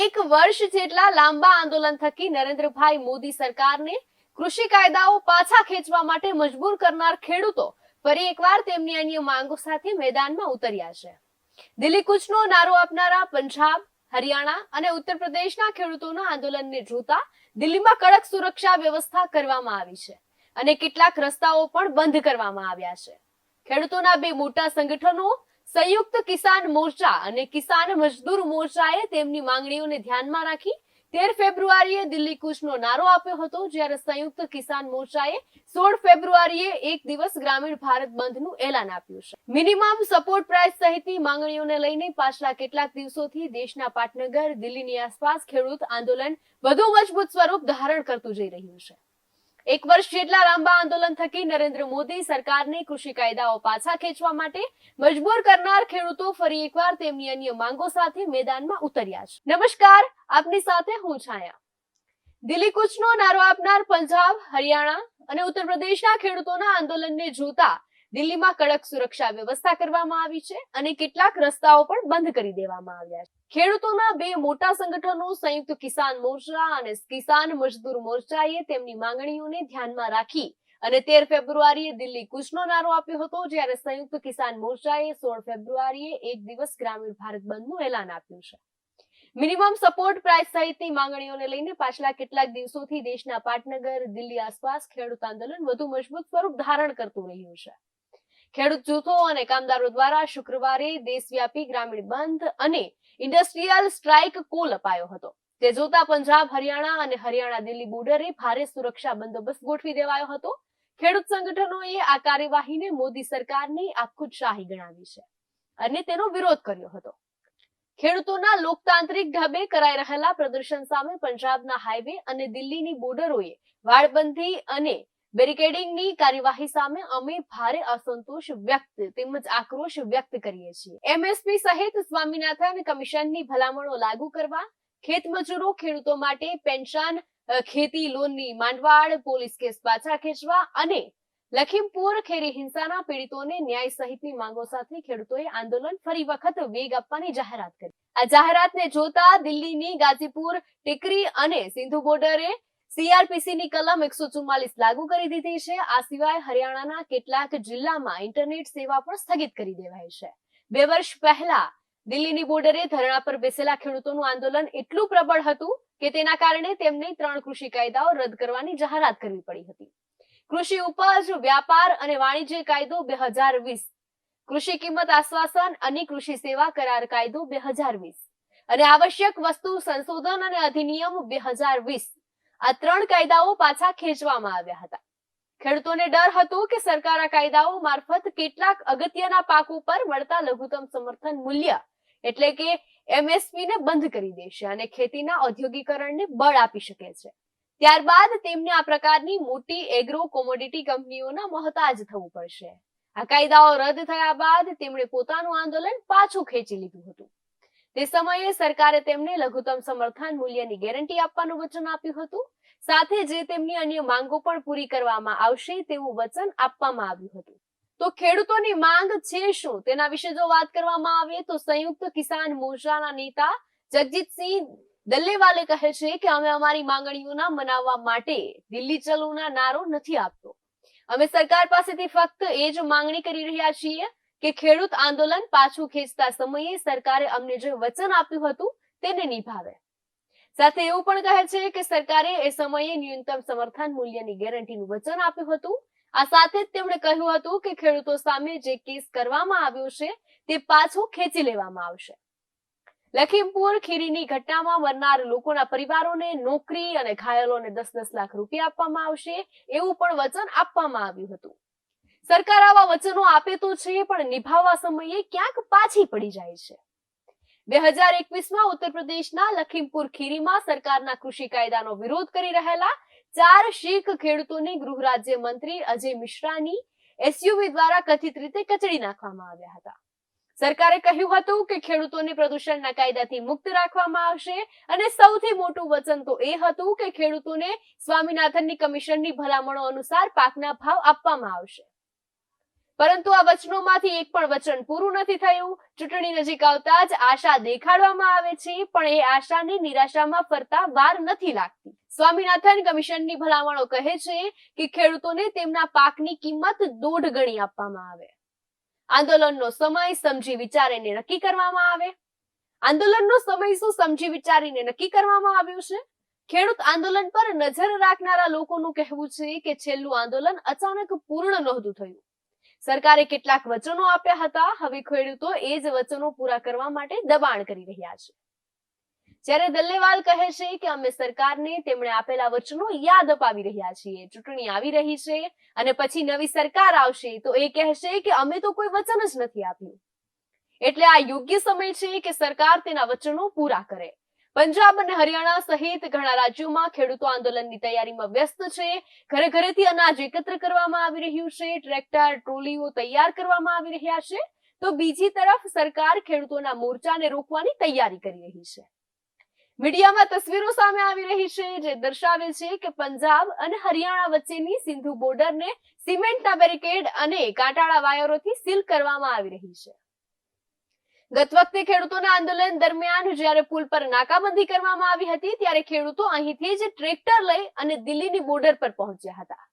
એક વર્ષ જેટલા લાંબા આંદોલન થકી નરેન્દ્રભાઈ મોદી સરકારને કૃષિ કાયદાઓ પાછા ખેંચવા માટે મજબૂર કરનાર ખેડૂતો ફરી એકવાર તેમની અન્ય માંગો સાથે મેદાનમાં ઉતર્યા છે. દિલ્હી કૂચનો નારો આપનારા પંજાબ, હરિયાણા અને ઉત્તર પ્રદેશના ખેડૂતોના આંદોલનને જોતા દિલ્હીમાં કડક સુરક્ષા વ્યવસ્થા કરવામાં આવી છે અને કેટલાક રસ્તાઓ પણ બંધ કરવામાં આવ્યા છે. ખેડૂતોના બે મોટા સંગઠનો સંયુક્ત કિસાન મોરચા અને કિસાન મજદૂર મોરચાએ તેમની માંગણીઓને ધ્યાનમાં રાખી 13 ફેબ્રુઆરીએ દિલ્હી કૂચનો નારો આપ્યો હતો, જ્યારે સંયુક્ત કિસાન મોરચાએ 16 ફેબ્રુઆરીએ એક દિવસ ગ્રામીણ ભારત બંધનું એલાન આપ્યું છે. મિનિમમ સપોર્ટ પ્રાઇસ સહિતની માંગણીઓને લઈને પાછલા કેટલાક દિવસોથી દેશના પાટનગર દિલ્હીની આસપાસ ખેડૂત આંદોલન વધુ મજબૂત સ્વરૂપ ધારણ કરતું જઈ રહ્યું છે. એક વર્ષ જેટલા લાંબા આંદોલન થકી નરેન્દ્ર મોદી સરકારને કૃષિ કાયદાઓ પાછા ખેંચવા માટે મજબૂર કરનાર ખેડૂતો ફરી એકવાર તેમની અન્ય માંગો સાથે મેદાનમાં ઉતર્યા છે. નમસ્કાર, આપની સાથે હું છાયા. દિલ્હી કૂચનો નારો આપનાર પંજાબ, હરિયાણા અને ઉત્તર પ્રદેશના ખેડૂતોના આંદોલનને જોતા દિલ્હીમાં કડક સુરક્ષા વ્યવસ્થા કરવામાં આવી છે અને કેટલાક રસ્તાઓ પણ બંધ કરી દેવામાં આવ્યા છે. ખેડૂતોના બે મોટા સંગઠનો સંયુક્ત કિસાન મોરચા અને કિસાન મજદૂર મોરચાએ તેમની માંગણીઓને ધ્યાનમાં રાખી અને 13 ફેબ્રુઆરીએ દિલ્હી કૂચનો નારો આપ્યો હતો, જ્યારે સંયુક્ત કિસાન મોરચાએ 16 ફેબ્રુઆરીએ એક દિવસ ગ્રામીણ ભારત બંધનું એલાન આપ્યું છે. મિનિમમ સપોર્ટ પ્રાઇસ સહિતની માંગણીઓને લઈને પાછલા કેટલાક દિવસોથી દેશના પાટનગર દિલ્હી આસપાસ ખેડૂત આંદોલન વધુ મજબૂત સ્વરૂપ ધારણ કરતું રહ્યું છે. ખેડૂત જૂથો અને કામદારો દ્વારા શુક્રવારે દેશવ્યાપી ગ્રામીણ બંધ અને ઇન્ડસ્ટ્રીયલ સ્ટ્રાઇક કોલ અપાયો હતો. તે જોતા પંજાબ, હરિયાણા અને હરિયાણા દિલ્હી બોર્ડરે ભારે સુરક્ષા બંદોબસ્ત ગોઠવી દેવાયો હતો. ખેડૂત સંગઠનોએ આ કાર્યવાહીને મોદી સરકારની આપખુદશાહી ગણાવી છે અને તેનો વિરોધ કર્યો હતો. ખેડૂતોના લોકતાંત્રિક ઢબે કરાઈ રહેલા પ્રદર્શન સામે પંજાબના હાઈવે અને દિલ્હીની બોર્ડરોએ વાળબંધી અને બેરિકેડિંગની કાર્યવાહી સામે અમે ભારે અસંતોષ વ્યક્ત તેમજ આક્રોશ વ્યક્ત કરીએ છીએ. એમએસપી સહિત સ્વામીનાથન કમિશનની ભલામણો લાગુ કરવા, ખેત મજૂરો ખેડૂતો માટે પેન્શન, ખેતી લોનની માંડવાળ, પોલીસ કેસ પાછા ખેંચવા અને લખીમપુર ખેરી હિંસાના પીડિતોને ન્યાય સહિતની માંગો સાથે ખેડૂતોએ આંદોલન ફરી વખત વેગ આપવાની જાહેરાત કરી. આ જાહેરાતને જોતા દિલ્હીની ગાજીપુર, ટિકરી અને સિંધુ બોર્ડરે સીઆરપીસીની કલમ 144 લાગુ કરી દીધી છે. આ સિવાય હરિયાણાના કેટલાક જિલ્લામાં ઇન્ટરનેટ સેવા પણ સ્થગિત કરી દેવાઈ છે. 2 વર્ષ પહેલા દિલ્હીની બોર્ડરે ધરણા પર બેસેલા ખેડૂતોનું આંદોલન એટલું પ્રબળ હતું કે તેના કારણે તેમને 3 કૃષિ કાયદાઓ રદ કરવાની જાહેરાત કરવી પડી હતી. કૃષિ ઉપજ, વ્યાપાર અને વાણિજ્ય કાયદો 2020, કૃષિ કિંમત આશ્વાસન અને કૃષિ સેવા કરાર કાયદો 2020 અને આવશ્યક વસ્તુ સંશોધન અને અધિનિયમ 2020. આ 3 કાયદાઓ પાછા ખેંચવામાં આવ્યા હતા. ખેડૂતોને ડર હતો કે સરકાર આ કાયદાઓ મારફત કેટલાક અગત્યના પાકો પર મળતા લઘુત્તમ સમર્થન મૂલ્ય એટલે કે એમએસપી ને બંધ કરી દેશે અને ખેતીના ઔદ્યોગિકરણને બળ આપી શકે છે. ત્યારબાદ તેમને આ પ્રકારની મોટી એગ્રો કોમોડિટી કંપનીઓના મોહતાજ થવું પડશે. આ કાયદાઓ રદ થયા બાદ તેમણે પોતાનું આંદોલન પાછું ખેંચી લીધું હતું. તે સમયે સરકારે તેમને લઘુત્તમ સમર્થન મૂલ્યની ગેરંટી આપવાનું વચન આપ્યું હતું. સાથે જે તેમની અન્ય માંગો પણ પૂરી કરવામાં આવશે તેવું વચન આપવામાં આવ્યું હતું. તો ખેડૂતોની માંગ છે શું, તેના વિશે જો વાત કરવામાં આવે તો સંયુક્ત કિસાન મોરચાના નેતા જગજીતસિંહ દલ્લેવાલે કહે છે કે અમે અમારી માંગણીઓના મનાવવા માટે દિલ્હી ચલોના નારો નથી આપતો. અમે સરકાર પાસેથી ફક્ત એ જ માંગણી કરી રહ્યા છીએ કે ખેડૂત આંદોલન પાછું ખેંચતા સમયે સરકારે અમને જે વચન આપ્યું હતું તેને નિભાવે. સાથે એવું પણ કહે છે કે સરકારે એ સમયે ન્યૂનતમ સમર્થન મૂલ્યની ગેરંટીનું વચન આપ્યું હતું. આ સાથે જ તેમણે કહ્યું હતું કે ખેડૂતો સામે જે કેસ કરવામાં આવ્યો છે તે પાછો ખેંચી લેવામાં આવશે. લખીમપુર ખીરીની ઘટનામાં મરનાર લોકોના પરિવારોને નોકરી અને ઘાયલોને 10-10 લાખ રૂપિયા આપવામાં આવશે એવું પણ વચન આપવામાં આવ્યું હતું. સરકાર આવા વચનો આપે તો છે પણ નિભાવવા સમયે ક્યાંક પાછી પડી જાય છે. 2021માં ઉત્તર પ્રદેશના લખીમપુર ખીરીમાં સરકારના કૃષિ કાયદાનો વિરોધ કરી રહેલા 4 શીખ ખેડૂતોને ગૃહ રાજ્ય મંત્રી અજય મિશ્રાની એસયુવી દ્વારા કથિત રીતે કચડી નાખવામાં આવ્યા હતા. સરકારે કહ્યું હતું કે ખેડૂતોને પ્રદૂષણના કાયદાથી મુક્ત રાખવામાં આવશે અને સૌથી મોટું વચન તો એ હતું કે ખેડૂતોને સ્વામીનાથનની કમિશનની ભલામણો અનુસાર પાકના ભાવ આપવામાં આવશે. પરંતુ આ વચનોમાંથી એક પણ વચન પૂરું નથી થયું. ચૂંટણી નજીક આવતા જ આશા દેખાડવામાં આવે છે, પણ એ આશાને નિરાશામાં ફરતા વાર નથી લાગતી. સ્વામીનાથન કમિશનની ભલામણો કહે છે કે ખેડૂતોને તેમના પાકની કિંમત 1.5 ગણી આપવામાં આવે. આંદોલનનો સમય સમજી વિચારીને નક્કી કરવામાં આવે. આંદોલનનો સમય શું સમજી વિચારીને નક્કી કરવામાં આવ્યો છે? ખેડૂત આંદોલન પર નજર રાખનારા લોકોનું કહેવું છે કે છેલ્લું આંદોલન અચાનક પૂર્ણ નહોતું થયું. સરકારે કેટલાક વચનો આપ્યા હતા, હવે ખેડૂતો એ જ વચનો પૂરા કરવા માટે દબાણ કરી રહ્યા છે. જ્યારે દલ્લેવાલ કહે છે કે અમે સરકારને તેમણે આપેલા વચનો યાદ અપાવી રહ્યા છીએ. ચૂંટણી આવી રહી છે અને પછી નવી સરકાર આવશે તો એ કહેશે કે અમે તો કોઈ વચન જ નથી આપ્યું. એટલે આ યોગ્ય સમય છે કે સરકાર તેના વચનો પૂરા કરે. પંજાબ અને હરિયાણા સહિત ઘણા રાજ્યોમાં ખેડૂતો આંદોલનની તૈયારીમાં વ્યસ્ત છે. ઘરે ઘરેથી અનાજ એકત્ર કરવામાં આવી રહ્યું છે. ટ્રેક્ટર, ટ્રોલીઓ તૈયાર કરવામાં આવી રહ્યા છે. તો બીજી તરફ સરકાર ખેડૂતોના મોરચાને રોકવાની તૈયારી કરી રહી છે. મીડિયામાં તસવીરો સામે આવી રહી છે જે દર્શાવે છે કે પંજાબ અને હરિયાણા વચ્ચેની સિંધુ બોર્ડરને સિમેન્ટના બેરિકેડ અને કાંટાળા વાયરોથી સીલ કરવામાં આવી રહી છે. ગત વખતે ખેડૂતોના આંદોલન દરમિયાન જ્યારે પુલ પર નાકાબંધી કરવામાં આવી હતી ત્યારે ખેડૂતો અહીંથી જ ટ્રેક્ટર લઈ અને દિલ્હીની બોર્ડર પર પહોંચ્યા હતા.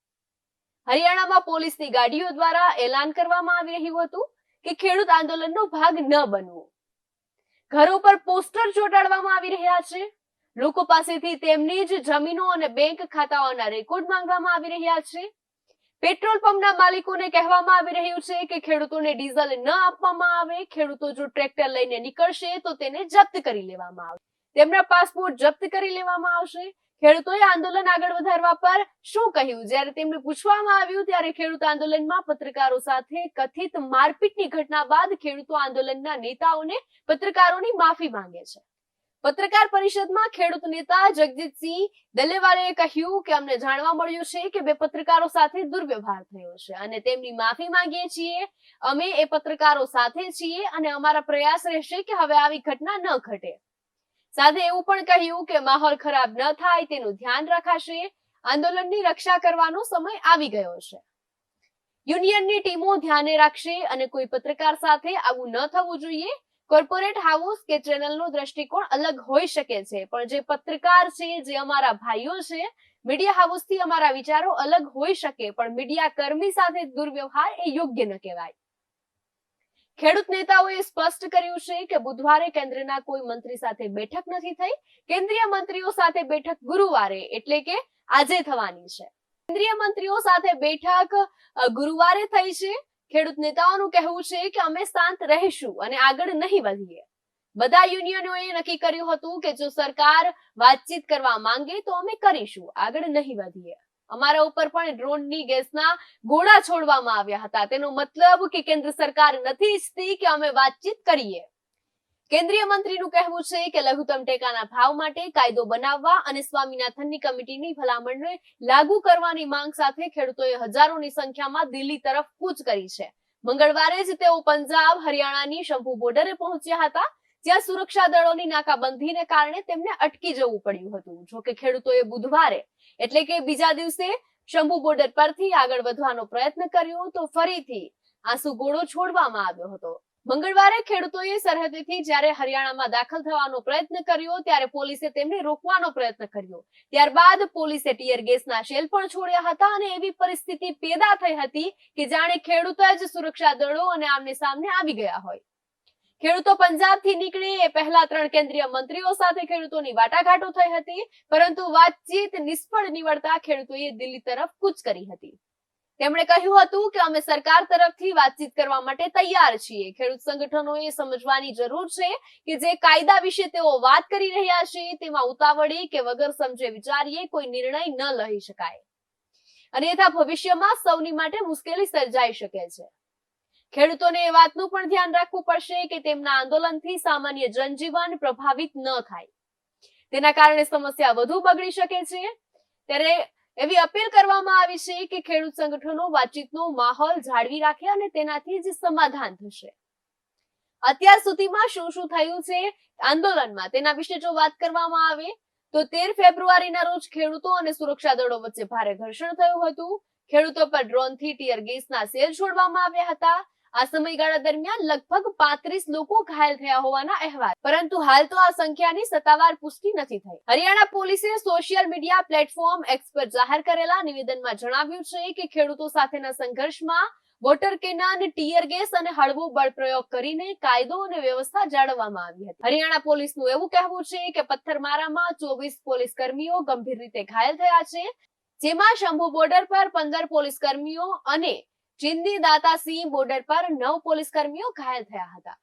હરિયાણામાં પોલીસની ગાડીઓ દ્વારા એલાન કરવામાં આવી રહ્યું હતું કે ખેડૂત આંદોલનનો ભાગ ન બનવો. ઘરો પર પોસ્ટર ચોંટાડવામાં આવી રહ્યા છે. લોકો પાસેથી તેમની જ જમીનો અને બેંક ખાતાઓના રેકોર્ડ માંગવામાં આવી રહ્યા છે. પેટ્રોલ પંપના માલિકોને કહેવામાં આવી રહ્યું છે કે ખેડૂતોને ડીઝલ ન આપવામાં આવે. ખેડૂતો જો ટ્રેક્ટર લઈને નીકળશે તો તેને જપ્ત કરી લેવામાં આવશે. તેમના પાસપોર્ટ જપ્ત કરી લેવામાં આવશે. ખેડૂતોએ આંદોલન આગળ વધારવા પર શું કહ્યું? જ્યારે તેમને પૂછવામાં આવ્યું ત્યારે ખેડૂત આંદોલનમાં પત્રકારો સાથે કથિત મારપીટની ઘટના બાદ ખેડૂતો આંદોલનના નેતાઓને પત્રકારોની માફી માંગે છે. પત્રકાર પરિષદમાં ખેડૂત નેતા જગજીતસિંહ દલ્લેવાલે કહ્યું કે અમને જાણવા મળ્યું છે કે 2 પત્રકારો સાથે દુર્વ્યવહાર થયો છે અને તેમની માફી માંગીએ છીએ. અમે એ પત્રકારો સાથે છીએ અને અમારા પ્રયાસ રહેશે કે હવે આવી ઘટના ન ઘટે. સાથે એવું પણ કહ્યું કે માહોલ ખરાબ ન થાય તેનું ધ્યાન રખાશે. આંદોલનની રક્ષા કરવાનો સમય આવી ગયો છે. યુનિયનની ટીમો ધ્યાને રાખશે અને કોઈ પત્રકાર સાથે આવું ન થવું જોઈએ. કોર્પોરેટ હાઉસ કે ચેનલનો દ્રષ્ટિકોણ અલગ હોઈ શકે છે, પણ જે પત્રકાર છે, જે અમારા ભાઈઓ છે, મીડિયા હાઉસથી અમારા વિચારો અલગ હોઈ શકે, પણ મીડિયા કર્મી સાથે દુર્વ્યવહાર એ યોગ્ય ન કહેવાય. ખેડૂત નેતાઓએ સ્પષ્ટ કર્યું છે કે બુધવારે કેન્દ્રના કોઈ મંત્રી સાથે બેઠક નથી થઈ. કેન્દ્રીય મંત્રીઓ સાથે બેઠક ગુરુવારે એટલે કે આજે થવાની છે. કેન્દ્રીય મંત્રીઓ સાથે બેઠક ગુરુવારે થઈ છે. ખેડૂત નેતાઓનું કહેવું છે કે અમે શાંત રહીશું અને આગળ નહીં વધીએ. બધા યુનિયનોએ નક્કી કર્યું હતું કે જો સરકાર વાતચીત કરવા માંગે તો અમે કરીશું, આગળ નહીં વધીએ. અમારા ઉપર પણ ડ્રોનની ગેસના ગોળા છોડવામાં આવ્યા હતા. તેનો મતલબ કે કેન્દ્ર સરકાર નથી ઈચ્છતી કે અમે વાતચીત કરીએ. કેન્દ્રીય મંત્રીનું કહેવું છે કે લઘુત્તમ ટેકાના ભાવ માટે કાયદો બનાવવા અને સ્વામીનાથનની કમિટીની ભલામણને લાગુ કરવાની માંગ સાથે ખેડૂતોએ હજારોની સંખ્યામાં દિલ્હી તરફ કૂચ કરી છે. મંગળવારે જ તેઓ પંજાબ હરિયાણાની શંભુ બોર્ડરે પહોંચ્યા હતા, જ્યાં સુરક્ષા દળોની નાકાબંધીને કારણે તેમને અટકી જવું પડ્યું હતું. જોકે ખેડૂતોએ બુધવારે એટલે કે બીજા દિવસે શંભુ બોર્ડર પરથી આગળ વધવાનો પ્રયત્ન કર્યો તો ફરીથી આંસુગોળો છોડવામાં આવ્યો હતો. મંગળવારે ખેડૂતોએ સરહદેથી જ્યારે હરિયાણામાં દાખલ થવાનો પ્રયત્ન કર્યો ત્યારે પોલીસે તેમને રોકવાનો પ્રયત્ન કર્યો. ત્યારબાદ પોલીસે ટીયર ગેસના શેલ પણ છોડ્યા હતા અને એવી પરિસ્થિતિ પેદા થઈ હતી કે જાણે ખેડૂતો જ સુરક્ષા દળો અને આમને સામને આવી ગયા હોય. ખેડૂતો પંજાબથી નીકળે એ પહેલા 3 કેન્દ્રીય મંત્રીઓ સાથે ખેડૂતોની વાટાઘાટો થઈ હતી, પરંતુ વાતચીત નિષ્ફળ નીવડતા ખેડૂતોએ દિલ્હી તરફ કૂચ કરી હતી. તેમણે કહ્યું હતું કે અમે સરકાર તરફથી વાતચીત કરવા માટે તૈયાર છીએ. ખેડૂત સંગઠનોએ સમજવાની જરૂર છે કે જે કાયદા વિશે તેઓ વાત કરી રહ્યા છે તેમાં ઉતાવળે કે વગર સમજે વિચારીએ કોઈ નિર્ણય ન લઈ શકાય, અન્યથા ભવિષ્યમાં સૌની માટે મુશ્કેલી સર્જાઈ શકે છે. ખેડૂતોને એ વાતનું પણ ધ્યાન રાખવું પડશે કે તેમના આંદોલનથી સામાન્ય જનજીવન પ્રભાવિત ન થાય. તેના કારણે સમસ્યા વધુ બગડી શકે છે. ત્યારે એવી અપીલ કરવામાં આવી છે કે ખેડૂત સંગઠનો વાતચીતનો માહોલ જાળવી રાખે અને તેનાથી જ સમાધાન થશે. અત્યાર સુધીમાં શું થયું છે આંદોલનમાં તેના વિશે જો વાત કરવામાં આવે તો 13 ફેબ્રુઆરીના રોજ ખેડૂતો અને સુરક્ષા દળો વચ્ચે ભારે ઘર્ષણ થયું હતું. ખેડૂતો પર ડ્રોનથી ટીયર ગેસના સેલ છોડવામાં આવ્યા હતા. આ સમયગાળા દરમિયાન લગભગ 35 લોકો ઘાયલ થયા હોવાના અહેવાલ, પરંતુ હાલ તો આ સંખ્યાની સત્તાવાર પુષ્ટિ નથી થઈ. હરિયાણા પોલીસે સોશિયલ મીડિયા પ્લેટફોર્મ એક્સ પર જાહેર કરેલા નિવેદનમાં જણાવ્યું છે કે ખેડૂતો સાથેના સંઘર્ષમાં વોટર કેનન, ટીયર ગેસ અને હળવો બળપ્રયોગ કરીને કાયદો અને વ્યવસ્થા જાળવવામાં આવી હતી. હરિયાણા પોલીસનું એવું કહેવું છે કે પથ્થરમારામાં 24 પોલીસ કર્મીઓ ગંભીર રીતે ઘાયલ થયા છે, જેમાં શંભુ બોર્ડર પર 15 પોલીસ કર્મીઓ અને ચિંદી દાતાસિંહ બોર્ડર પર 9 પોલીસ કર્મીઓ ઘાયલ થયા હતા.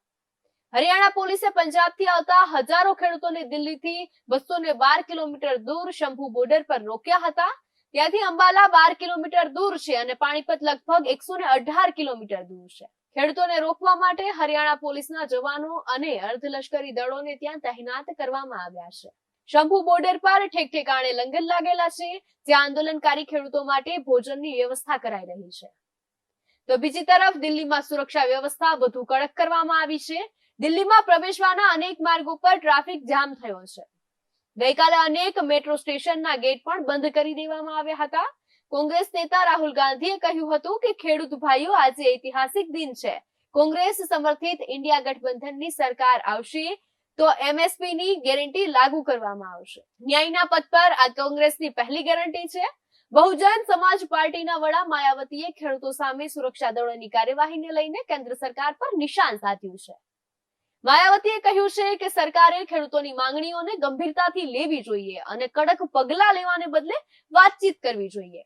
હરિયાણા પોલીસે પંજાબથી આવતા હજારો ખેડૂતોને દિલ્હીથી 212 કિલોમીટર દૂર શંભુ બોર્ડર પર રોક્યા હતા. ત્યાંથી અંબાલા 12 કિલોમીટર દૂર છે અને પાણીપત લગભગ 118 કિલોમીટર દૂર છે. ખેડૂતોને રોકવા માટે હરિયાણા પોલીસના જવાનો અને અર્ધલશ્કરી દળોને ત્યાં તહેનાત કરવામાં આવ્યા છે. શંભુ બોર્ડર પર ઠેક ઠેકાણે લંગર લાગેલા છે, જ્યાં આંદોલનકારી ખેડૂતો માટે ભોજનની વ્યવસ્થા કરાઈ રહી છે. તો બીજી તરફ દિલ્હીમાં સુરક્ષા વ્યવસ્થા વધુ કડક કરવામાં આવી છે. દિલ્હીમાં પ્રવેશવાના અનેક માર્ગો પર ટ્રાફિક જામ થયો છે. ગઈકાલે અનેક મેટ્રો સ્ટેશનના ગેટ પણ બંધ કરી દેવામાં આવ્યા હતા. કોંગ્રેસ નેતા રાહુલ ગાંધીએ કહ્યું હતું કે ખેડૂત ભાઈઓ, આજે ઐતિહાસિક દિન છે. કોંગ્રેસ સમર્થિત ઇન્ડિયા ગઠબંધનની સરકાર આવશે તો એમએસપીની ગેરંટી લાગુ કરવામાં આવશે. ન્યાયના પથ પર આ કોંગ્રેસની પહેલી ગેરંટી છે. બહુજન સમાજ પાર્ટીના વડા માયાવતીએ ખેડૂતો સામે સુરક્ષા દળોની કાર્યવાહીને લઈને કેન્દ્ર સરકાર પર નિશાન સાધ્યું છે. માયાવતીએ કહ્યું છે કે સરકારે ખેડૂતોની માંગણીઓને ગંભીરતાથી લેવી જોઈએ અને કડક પગલાં લેવાને બદલે વાતચીત કરવી જોઈએ.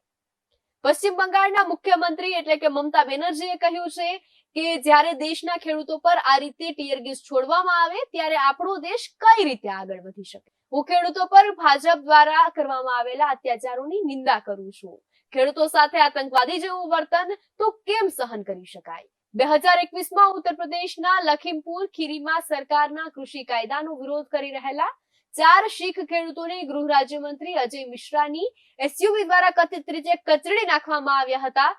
પશ્ચિમ બંગાળના મુખ્યમંત્રી એટલે કે મમતા બેનર્જીએ કહ્યું છે કે જ્યારે દેશના ખેડૂતો પર આ રીતે ટીયર ગેસ છોડવામાં આવે ત્યારે આપણો દેશ કઈ રીતે આગળ વધી શકે. હું ખેડૂતો પર ભાજપ દ્વારા કરવામાં આવેલા અત્યાચારોની નિંદા કરું છું. ખેડૂતો સાથે આતંકવાદી જેવું વર્તન તો કેમ સહન કરી શકાય. 2021માં ઉત્તર પ્રદેશના લખીમપુર ખીરીમાં સરકારના કૃષિ કાયદાનો વિરોધ કરી રહેલા 4 શીખ ખેડૂતોને ગૃહ રાજ્યમંત્રી અજય મિશ્રાની એસયુવી દ્વારા કથિત રીતે કચડી નાખવામાં આવ્યા હતા.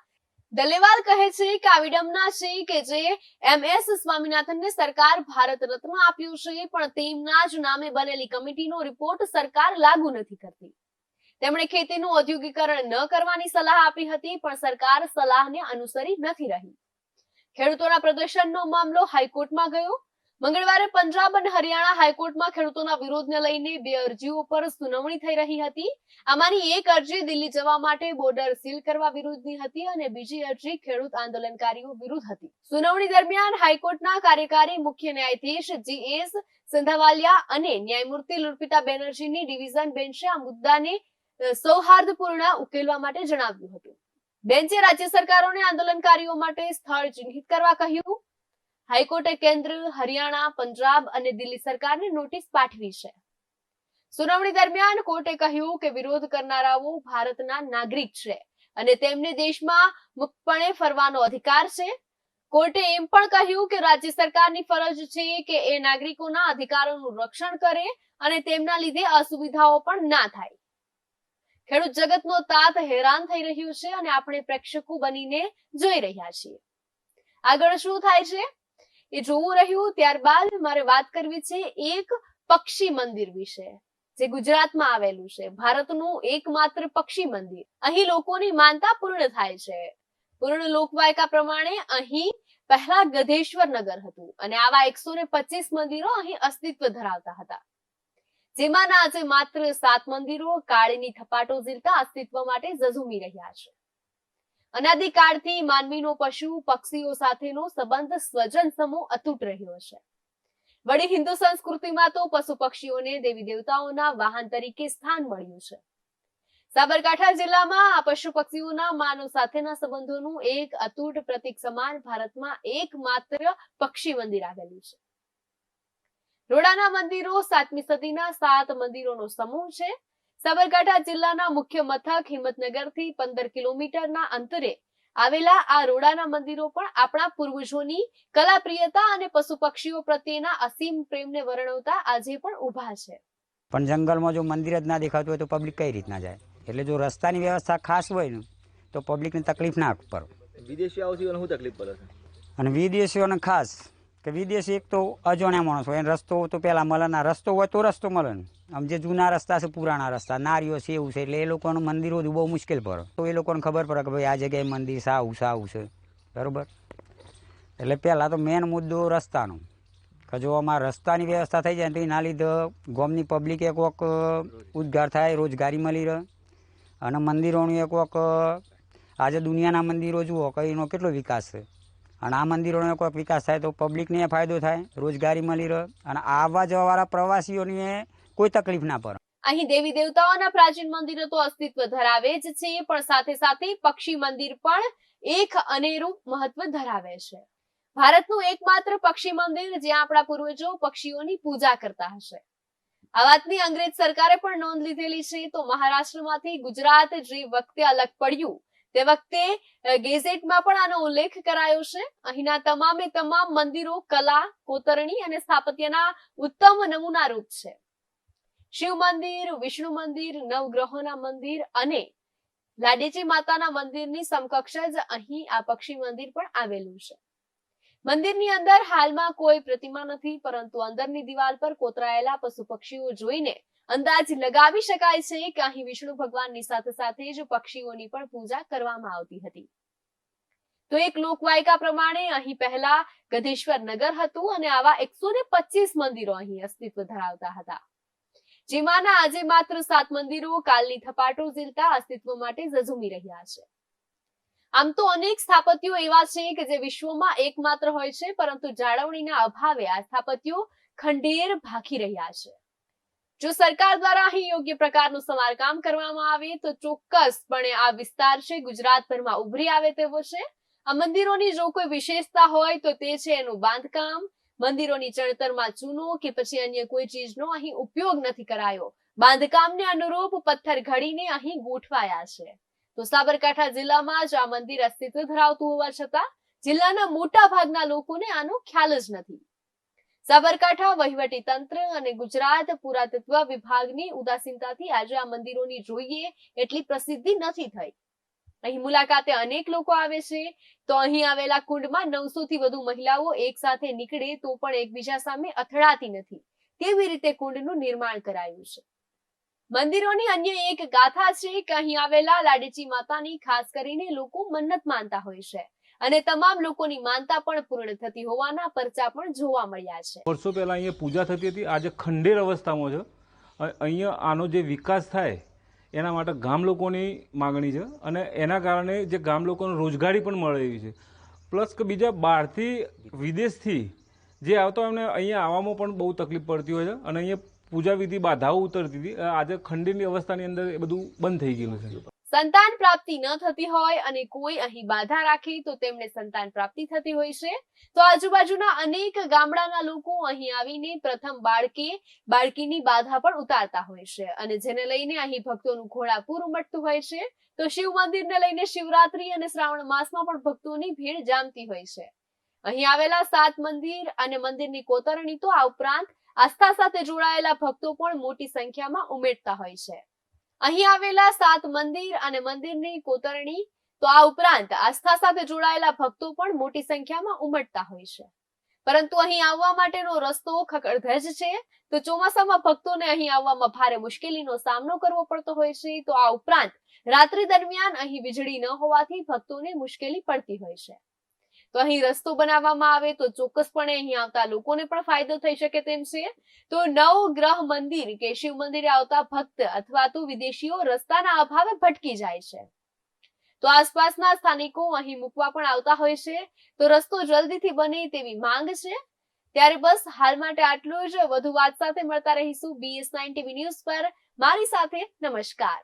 દલેવાલ કહે છે કે આ વિડંબના છે કે જે MS સ્વામીનાથનને સરકાર ભારત રત્ન આપ્યું છે, પણ તેમના જ નામે બનેલી કમિટીનો રિપોર્ટ સરકાર લાગુ નથી કરતી. તેમણે ખેતીનું ઔદ્યોગિકરણ ન કરવાની સલાહ આપી હતી, પણ સરકાર સલાહને અનુસરી નથી રહી. ખેડૂતોના પ્રદર્શનનો મામલો હાઈકોર્ટમાં ગયો. મંગળવારે પંજાબ અને હરિયાણા હાઈકોર્ટમાં ખેડૂતોના વિરોધને લઈને 2 અરજીઓ પર સુનાવણી થઈ રહી હતી. આમાંની એક અરજી દિલ્હી જવા માટે બોર્ડર સીલ કરવા વિરુદ્ધની હતી અને બીજી અરજી ખેડૂત આંદોલનકારીઓ વિરુદ્ધ હતી. સુનાવણી દરમિયાન હાઈકોર્ટના કાર્યકારી મુખ્ય ન્યાયાધીશ GS સિંધાવાલિયા અને ન્યાયમૂર્તિ લુરપિતા બેનર્જીની ડિવિઝન બેન્ચે આ મુદ્દાને સૌહાર્દપૂર્ણ ઉકેલવા માટે જણાવ્યું હતું. બેન્ચે રાજ્ય સરકારોને આંદોલનકારીઓ માટે સ્થળ ચિહ્નિત કરવા કહ્યું. હાઈકોર્ટે કેન્દ્ર, હરિયાણા, પંજાબ અને દિલ્હી સરકારને નોટિસ પાઠવી છે. સુનાવણી દરમિયાન કોર્ટે કહ્યું કે વિરોધ કરનારાઓ ભારતના નાગરિક છે અને તેમને દેશમાં મુક્તપણે ફરવાનો અધિકાર છે. કોર્ટે એમ પણ કહ્યું કે રાજ્ય સરકારની ફરજ છે કે એ નાગરિકોના અધિકારોનું રક્ષણ કરે અને તેમના લીધે અસુવિધાઓ પણ ના થાય. ખેડૂત જગતનો તાત હેરાન થઈ રહ્યું છે અને આપણે પ્રેક્ષકો બનીને જોઈ રહ્યા છીએ. આગળ શું થાય છે એ જોવું રહ્યું. ત્યારબાદ મારે વાત કરવી છે એક પક્ષી મંદિર વિશે, જે ગુજરાતમાં આવેલું છે. ભારતનું એકમાત્ર પક્ષી મંદિર. અહીં લોકોની માનતા પૂર્ણ થાય છે. પૂર્ણ લોકવાયકા પ્રમાણે અહીં પહેલા ગધેશ્વર નગર હતું અને આવા 125 મંદિરો અહીં અસ્તિત્વ ધરાવતા હતા, જેમાંના આજે માત્ર 7 મંદિરો કાળીની થપાટો ઝીલતા અસ્તિત્વ માટે ઝઝૂમી રહ્યા છે. અનાદિકાળથી માનવીનો પશુ પક્ષીઓ સાથેનો સંબંધ સ્વજન સમો અતૂટ રહ્યો છે. વળી હિન્દુ સંસ્કૃતિમાં તો પશુ પક્ષીઓને દેવી દેવતાઓના વાહન તરીકે સ્થાન મળ્યું છે. સાબરકાંઠા જિલ્લામાં આ પશુ પક્ષીઓના માનવ સાથેના સંબંધોનું એક અતૂટ પ્રતીક સમાન ભારતમાં એકમાત્ર પક્ષી મંદિર આવેલું છે. રોડાના મંદિરો 7મી સદીના 7 મંદિરોનો સમૂહ છે. સાબરકાંઠા જિલ્લાના મુખ્ય મથક હિંમતનગરથી 15 કિલોમીટરના અંતરે આવેલા આ રોડાના મંદિરો પણ આપણા પૂર્વજોની કલાપ્રિયતા અને પશુ પક્ષીઓ પ્રત્યેના અસીમ પ્રેમને વર્ણવતા આજે પણ ઊભા છે. પણ જંગલમાં જો મંદિર જ ના દેખાતું હોય તો પબ્લિક કઈ રીતના જાય? એટલે જો રસ્તાની વ્યવસ્થા ખાસ હોય ને તો પબ્લિકને તકલીફ ના પડે. વિદેશીઓ આવતી શું તકલીફ પડે છે? અને વિદેશીઓને ખાસ કે વિદેશી એક તો અજાણ્યા માણસ હોય, એને રસ્તો તો પહેલાં મળે ના, રસ્તો હોય તો રસ્તો મળે ને. આમ જે જૂના રસ્તા છે, પુરાણા રસ્તા, નારીઓ છે એવું છે, એટલે એ લોકોનું મંદિરો બહુ મુશ્કેલ પડે. તો એ લોકોને ખબર પડે કે ભાઈ આ જગ્યાએ મંદિર સાવું છે, બરાબર. એટલે પહેલાં તો મેન મુદ્દો રસ્તાનો, કે જો અમારે રસ્તાની વ્યવસ્થા થઈ જાય તો એના લીધે ગામની પબ્લિકે કોઈક ઉદ્ધાર થાય, રોજગારી મળી રહે. અને મંદિરોનું એ કોઈક આજે દુનિયાના મંદિરો જુઓ કે એનો કેટલો વિકાસ છે, અને આ મંદિરોનો કોઈક વિકાસ થાય તો પબ્લિકને ફાયદો થાય, રોજગારી મળી રહે, અને આવવા જવાવાળા પ્રવાસીઓને કોઈ તકલીફ ના પડે. અહીં દેવી દેવતાઓના પ્રાચીન મંદિરો તો અસ્તિત્વ ધરાવે જ છે, પણ સાથે સાથે પક્ષી મંદિર પણ એક અનેરું મહત્વ ધરાવે છે. ભારતનું એકમાત્ર પક્ષી મંદિર જ્યાં આપણા પૂર્વજો પક્ષીઓની પૂજા કરતા હશે. આ વાતની અંગ્રેજ સરકારે પણ નોંધ લીધેલી છે. તો મહારાષ્ટ્રમાંથી ગુજરાત જે વખતે અલગ પડ્યું તે વખતે ગેઝેટમાં પણ આનો ઉલ્લેખ કરાયો છે. અહીંના તમામે તમામ મંદિરો કલા, કોતરણી અને સ્થાપત્યના ઉત્તમ નમૂના રૂપ છે. શિવ મંદિર, વિષ્ણુ મંદિર, નવગ્રહોના મંદિર અને લાડેજી માતાના મંદિરની સમકક્ષ જ અહીં આ પક્ષી મંદિર પણ આવેલું છે. મંદિરની અંદર હાલમાં કોઈ પ્રતિમા નથી, પરંતુ અંદરની દિવાલ પર કોતરાયેલા પશુ પક્ષીઓ જોઈને અંદાજ લગાવી શકાય છે કે અહીં વિષ્ણુ ભગવાનની સાથે સાથે જ પક્ષીઓની પણ પૂજા કરવામાં આવતી હતી. તો એક લોકવાયકા પ્રમાણે અહીં પહેલા ગધેશ્વર નગર હતું અને આવા 125 મંદિરો અહીં અસ્તિત્વ ધરાવતા હતા, જેમાંના આજે માત્ર 7 મંદિરો કાલની થપાટો ઝીલતા અસ્તિત્વ માટે ઝઝૂમી રહ્યા છે. આમ તો અનેક સ્થાપત્યો એવા છે કે જે વિશ્વમાં એકમાત્ર હોય છે, પરંતુ જાળવણીના અભાવે આ સ્થાપત્યો ખંડેર ભાખી રહ્યા છે. જો સરકાર દ્વારા અહીં યોગ્ય પ્રકારનું સમારકામ કરવામાં આવે તો ચોક્કસપણે આ વિસ્તાર છે ગુજરાતભરમાં ઉભરી આવે તેવો છે. આ મંદિરોની જો કોઈ વિશેષતા હોય તો તે છે એનું બાંધકામ. મંદિરોની ચણતરમાં ચૂનો કે પછી અન્ય કોઈ ચીજનો અહીં ઉપયોગ નથી કરાયો. બાંધકામને અનુરૂપ પથ્થર ઘડીને અહીં ગોઠવાયા છે. તો સાબરકાંઠા જિલ્લામાં જ આ મંદિર અસ્તિત્વ ધરાવતું હોવા છતાં જિલ્લાના મોટા ભાગના લોકોને આનો ખ્યાલ જ નથી. સાબરકાંઠા વહીવટી તંત્ર અને ગુજરાત પુરાતત્વ વિભાગની ઉદાસીનતાથી આજે આ મંદિરોની જોઈએ એટલી પ્રસિદ્ધિ નથી થઈ. અહીં મુલાકાતે અનેક લોકો આવે છે. તો અહીં આવેલા કુંડમાં 900 થી વધુ મહિલાઓ એક સાથે નીકળે તો પણ એકબીજા સામે અથડાતી નથી, તેવી રીતે કુંડનું નિર્માણ કરાયું છે. મંદિરોની અન્ય એક ગાથા છે કે અહીં આવેલા લાડેજી માતાની ખાસ કરીને લોકો મન્નત માનતા હોય છે, અને તમામ લોકોની માનતા પણ પૂર્ણ થતી હોવાના પરચા પણ જોવા મળ્યા છે. વર્ષો પહેલા અહીંયા પૂજા થતી હતી, આજે ખંડેર અવસ્થામાં છે. અહીંયા આનો જે વિકાસ થાય એના માટે ગામ લોકોની માગણી છે, અને એના કારણે જે ગામ લોકોને રોજગારી પણ મળે એવી છે. પ્લસ કે બીજા બહારથી વિદેશથી જે આવતા એમને અહીંયા આવવામાં પણ બહુ તકલીફ પડતી હોય છે, અને અહીંયા પૂજા વિધિ બાધાઓ ઉતરતી હતી. આજે ખંડેરની અવસ્થાની અંદર એ બધું બંધ થઈ ગયેલું છે. સંતાન પ્રાપ્તિ ન થતી હોય અને કોઈ અહીં બાધા રાખે તો તેમને સંતાન પ્રાપ્તિ થતી હોય છે. તો આજુબાજુના અનેક ગામડાના લોકો અહીં આવીને પ્રથમ બાળકીની બાધા પણ ઉતારતા હોય છે, અને જેને લઈને અહીં ભક્તોનું ઘોડાપૂર ઉમટતું હોય છે. તો શિવ મંદિરને લઈને શિવરાત્રી અને શ્રાવણ માસમાં પણ ભક્તોની ભીડ જામતી હોય છે. અહીં આવેલા 7 મંદિર અને મંદિરની કોતરણી તો આ ઉપરાંત આસ્થા સાથે જોડાયેલા ભક્તો પણ મોટી સંખ્યામાં ઉમેટતા હોય છે. અહીં આવેલા 7 મંદિર અને મંદિરની કોતરણી તો આ ઉપરાંત આસ્થા સાથે જોડાયેલા ભક્તો પણ મોટી સંખ્યામાં ઉમટતા હોય છે. પરંતુ અહીં આવવા માટેનો રસ્તો ખખડધજ છે. તો ચોમાસામાં ભક્તોને અહીં આવવામાં ભારે મુશ્કેલીનો સામનો કરવો પડતો હોય છે. તો આ ઉપરાંત રાત્રિ દરમિયાન અહીં વીજળી ન હોવાથી ભક્તોને મુશ્કેલી પડતી હોય છે. તો અહીં રસ્તો બનાવવામાં આવે તો ચોક્કસપણે અહીં આવતા લોકોને પણ ફાયદો થઈ શકે તેમ છે. તો નવગ્રહ મંદિર કે શિવ મંદિરે આવતા ભક્ત અથવા તો વિદેશીઓ રસ્તાના અભાવે ભટકી જાય છે. તો આસપાસના સ્થાનિકો અહીં મૂકવા પણ આવતા હોય છે. તો રસ્તો જલ્દીથી બને તેવી માંગ છે. ત્યારે બસ હાલ માટે આટલું જ. વધુ વાત સાથે મળતા રહીશું BS9 TV ન્યૂઝ પર. મારી સાથે નમસ્કાર.